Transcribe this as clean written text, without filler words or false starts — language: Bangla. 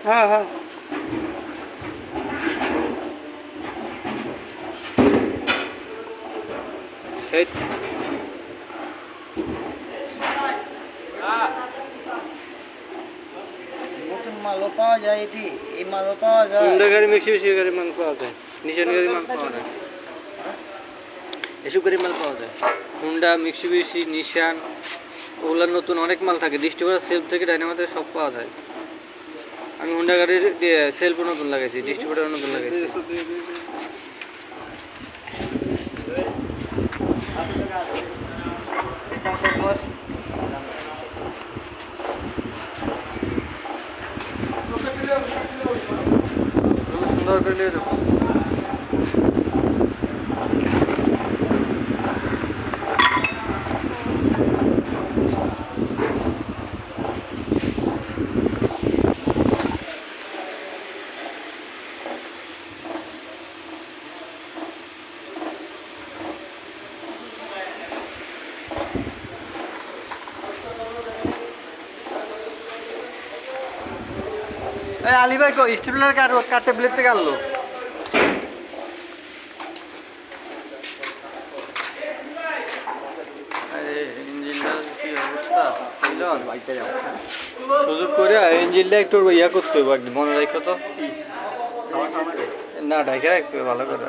হ্যাঁ হ্যাঁ এই নতুন মালও পাওয়া যায় এটি, এই মালও পাওয়া যায়। হুন্ডা গাড়ি মিক্সি গাড়ি মাল পাওয়া যায়, নিশান গাড়ি মাল পাওয়া যায়, এসব গাড়ি মাল পাওয়া যায়। হুন্ডা মিক্সি নিশান ওগুলোর নতুন অনেক মাল থাকে, ডিস্ট্রিবিউটার সেলফ থেকে ডাইনামা থেকে সব পাওয়া যায়। আমি হুন্ডা গাড়ির সেলফও নতুন লাগাইছি, ডিস্ট্রিবিউটার নতুন লাগাইছি। সুন্দর করে নিয়ে যাবো। এই আলী ভাই কো স্টেপলার কাটে ব্লেড থেকে আনলো। সুযোগ করে ইঞ্জিনটা একটু ইয়া করতে হবে, মনে রাখো তো। না ঢাকে রাখতে হবে ভালো করে।